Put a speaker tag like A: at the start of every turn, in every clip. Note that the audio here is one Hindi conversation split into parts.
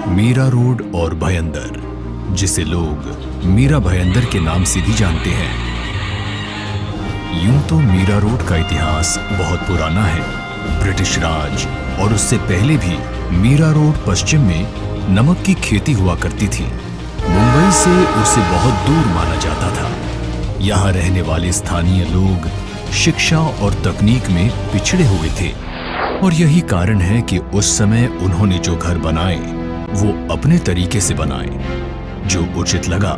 A: मीरा रोड और भयंदर, जिसे लोग मीरा भयंदर के नाम से भी जानते हैं। यूं तो मीरा रोड का इतिहास बहुत पुराना है। ब्रिटिश राज और उससे पहले भी मीरा रोड पश्चिम में नमक की खेती हुआ करती थी। मुंबई से उसे बहुत दूर माना जाता था। यहाँ रहने वाले स्थानीय लोग शिक्षा और तकनीक में पिछड़े हुए थे और यही कारण है कि उस समय उन्होंने जो घर बनाए वो अपने तरीके से बनाए। जो उचित लगा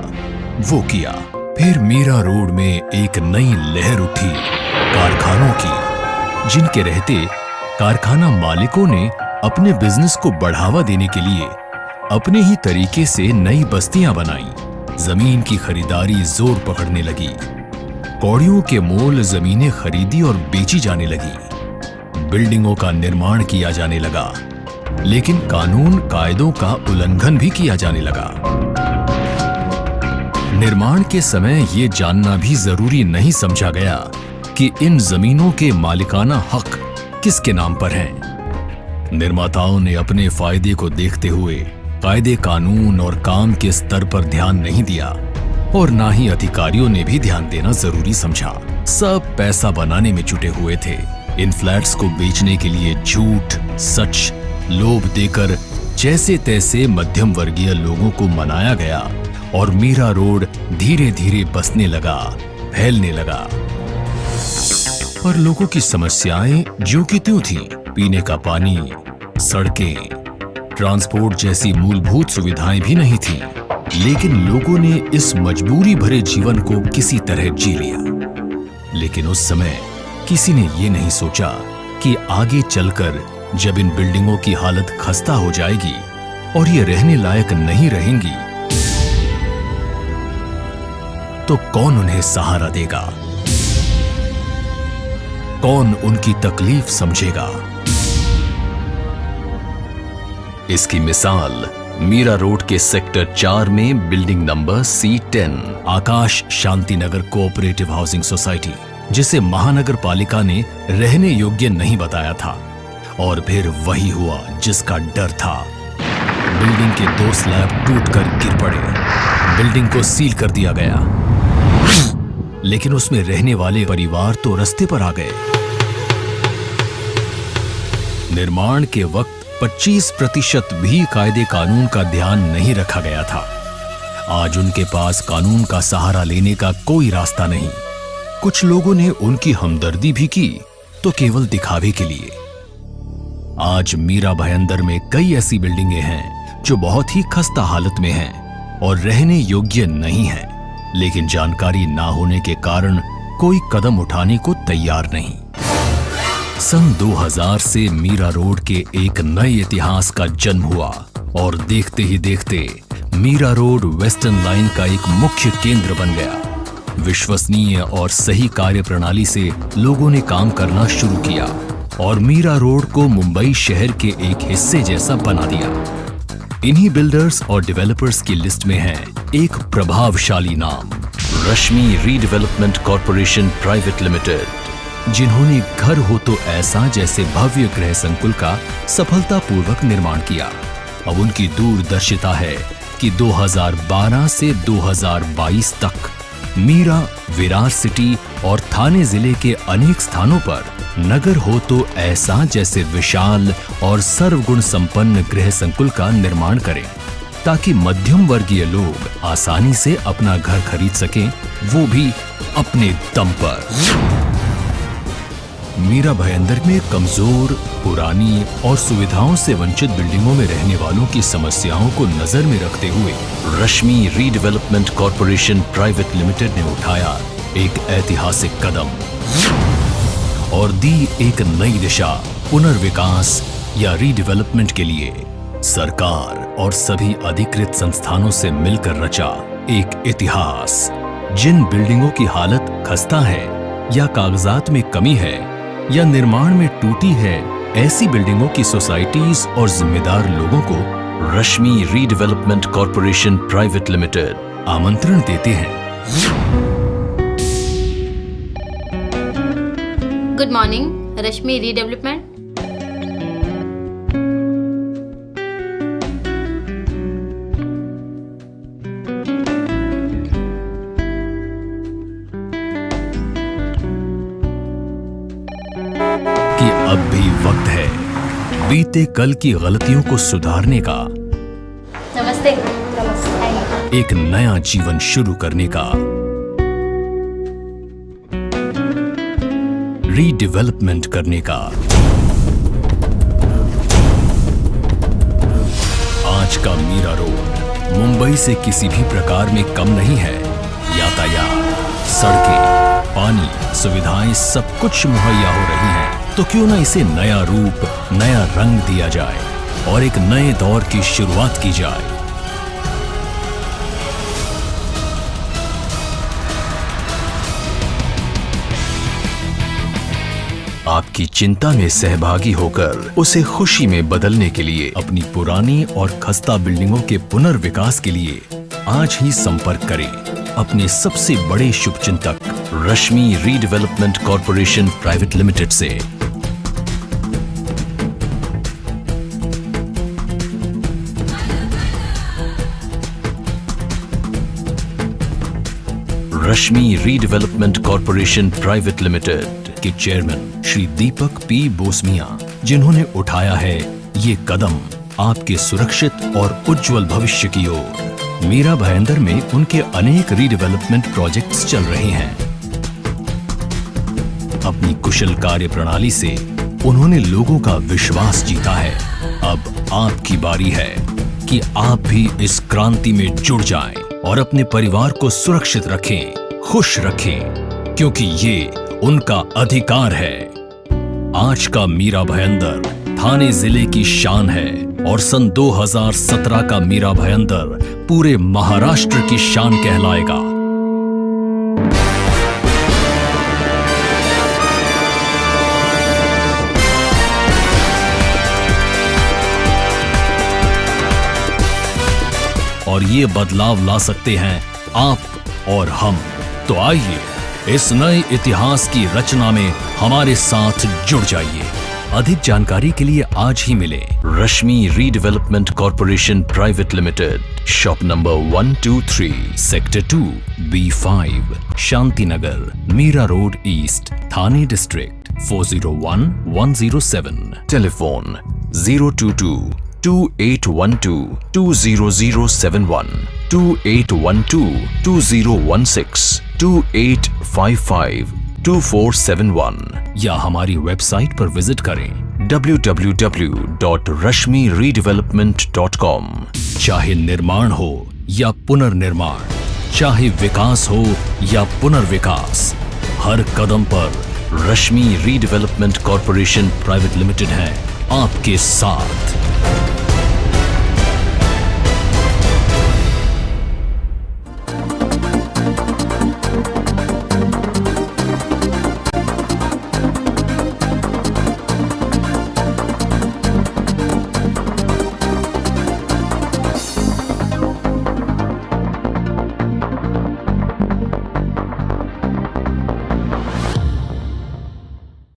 A: वो किया। फिर मीरा रोड में एक नई लहर उठी कारखानों की, जिनके रहते कारखाना मालिकों ने अपने बिजनेस को बढ़ावा देने के लिए अपने ही तरीके से नई बस्तियां बनाई। जमीन की खरीदारी जोर पकड़ने लगी। कौड़ियों के मोल जमीनें खरीदी और बेची जाने लगी। बिल्डिंगों का निर्माण किया जाने लगा, लेकिन कानून कायदों का उल्लंघन भी किया जाने लगा। निर्माण के समय ये जानना भी जरूरी नहीं समझा गया कि इन जमीनों के मालिकाना हक किसके नाम पर हैं। निर्माताओं ने अपने फायदे को देखते हुए कायदे कानून और काम के स्तर पर ध्यान नहीं दिया और ना ही अधिकारियों ने भी ध्यान देना जरूरी समझा। सब पैसा बनाने में जुटे हुए थे। इन फ्लैट्स को बेचने के लिए झूठ, सच, लोभ देकर जैसे तैसे मध्यम वर्गीय लोगों को मनाया गया और मीरा रोड धीरे धीरे बसने लगा, फैलने लगा। पर लोगों की समस्याएं ज्यों की त्यों थीं। पीने का पानी, सड़कें, ट्रांसपोर्ट जैसी मूलभूत सुविधाएं भी नहीं थीं। लेकिन लोगों ने इस मजबूरी भरे जीवन को किसी तरह जी लिया। लेकिन उस समय किसी ने ये नहीं सोचा कि आगे चलकर जब इन बिल्डिंगों की हालत खस्ता हो जाएगी और ये रहने लायक नहीं रहेंगी तो कौन उन्हें सहारा देगा, कौन उनकी तकलीफ समझेगा। इसकी मिसाल मीरा रोड के सेक्टर 4 में बिल्डिंग नंबर C10 आकाश शांतिनगर कोऑपरेटिव हाउसिंग सोसाइटी, जिसे महानगर पालिका ने रहने योग्य नहीं बताया था। और फिर वही हुआ जिसका डर था। बिल्डिंग के 2 स्लैब टूटकर गिर पड़े। बिल्डिंग को सील कर दिया गया, लेकिन उसमें रहने वाले परिवार तो रास्ते पर आ गए। निर्माण के वक्त 25% भी कायदे कानून का ध्यान नहीं रखा गया था। आज उनके पास कानून का सहारा लेने का कोई रास्ता नहीं। कुछ लोगों ने उनकी हमदर्दी भी की, तो केवल दिखावे के लिए। आज मीरा भयंदर में कई ऐसी बिल्डिंगें हैं जो बहुत ही खस्ता हालत में हैं और रहने योग्य नहीं हैं, लेकिन जानकारी ना होने के कारण कोई कदम उठाने को तैयार नहीं। सन 2000 से मीरा रोड के एक नए इतिहास का जन्म हुआ और देखते ही देखते मीरा रोड वेस्टर्न लाइन का एक मुख्य केंद्र बन गया। विश्वसनीय और सही कार्य प्रणाली से लोगों ने काम करना शुरू किया और मीरा रोड को मुंबई शहर के एक हिस्से जैसा बना दिया। इन्हीं बिल्डर्स और डेवलपर्स की लिस्ट में है एक प्रभावशाली नाम, रश्मि रीडेवलपमेंट कॉर्पोरेशन प्राइवेट लिमिटेड, जिन्होंने घर हो तो ऐसा जैसे भव्य गृह संकुल का सफलतापूर्वक निर्माण किया। अब उनकी दूरदर्शिता है कि 2012 से 2022 तक मीरा, विरार सिटी और थाने जिले के अनेक स्थानों पर नगर हो तो ऐसा जैसे विशाल और सर्वगुण संपन्न गृह संकुल का निर्माण करें, ताकि मध्यम वर्गीय लोग आसानी से अपना घर खरीद सकें, वो भी अपने दम पर। मीरा भयंदर में कमजोर, पुरानी और सुविधाओं से वंचित बिल्डिंगों में रहने वालों की समस्याओं को नजर में रखते हुए रश्मि रीडेवलपमेंट कॉर्पोरेशन प्राइवेट लिमिटेड ने उठाया एक ऐतिहासिक कदम और दी एक नई दिशा पुनर्विकास या रीडेवलपमेंट के लिए। सरकार और सभी अधिकृत संस्थानों से मिलकर रचा एक इतिहास। जिन बिल्डिंगों की हालत खस्ता है या कागजात में कमी है या निर्माण में टूटी है, ऐसी बिल्डिंगों की सोसाइटीज और जिम्मेदार लोगों को रश्मि रीडेवलपमेंट कॉर्पोरेशन प्राइवेट लिमिटेड आमंत्रण देते हैं।
B: गुड मॉर्निंग, रश्मि रीडेवलपमेंट।
A: अब भी वक्त है बीते कल की गलतियों को सुधारने का,
B: नमस्ते। नमस्ते।
A: एक नया जीवन शुरू करने का, रीडेवलपमेंट करने का। आज का मीरा रोड मुंबई से किसी भी प्रकार में कम नहीं है। यातायात, सड़कें, पानी, सुविधाएं सब कुछ मुहैया हो रही हैं। तो क्यों ना इसे नया रूप, नया रंग दिया जाए और एक नए दौर की शुरुआत की जाए। आपकी चिंता में सहभागी होकर उसे खुशी में बदलने के लिए, अपनी पुरानी और खस्ता बिल्डिंगों के पुनर्विकास के लिए आज ही संपर्क करें अपने सबसे बड़े शुभचिंतक रश्मि रीडेवलपमेंट कॉर्पोरेशन प्राइवेट लिमिटेड से। रश्मि रीडेवलपमेंट कॉर्पोरेशन प्राइवेट लिमिटेड के चेयरमैन श्री दीपक पी बोसमिया, जिन्होंने उठाया है ये कदम आपके सुरक्षित और उज्जवल भविष्य की ओर। मीरा भाईंदर में उनके अनेक रीडेवलपमेंट प्रोजेक्ट्स चल रहे हैं। अपनी कुशल कार्य प्रणाली से उन्होंने लोगों का विश्वास जीता है। अब आपकी बारी है कि आप भी इस क्रांति में जुड़ जाएं और अपने परिवार को सुरक्षित रखें, खुश रखें, क्योंकि ये उनका अधिकार है। आज का मीरा भाईंदर थाने जिले की शान है और सन 2017 का मीरा भाईंदर पूरे महाराष्ट्र की शान कहलाएगा। और ये बदलाव ला सकते हैं आप और हम। तो आइए इस नए इतिहास की रचना में हमारे साथ जुड़ जाइए। अधिक जानकारी के लिए आज ही मिले Rashmi redevelopment corporation private limited, shop number 123, sector 2, B5, Shanti Nagar, Mira road east, Thane district, 401107। Telephone 022-2812-20071, 2812-2016, 2855-2471 या हमारी वेबसाइट पर विजिट करें www.rashmiredevelopment.com। चाहे निर्माण हो या पुनर्निर्माण, चाहे विकास हो या पुनर्विकास, हर कदम पर रश्मि रीडेवलपमेंट कॉर्पोरेशन प्राइवेट लिमिटेड है आपके साथ।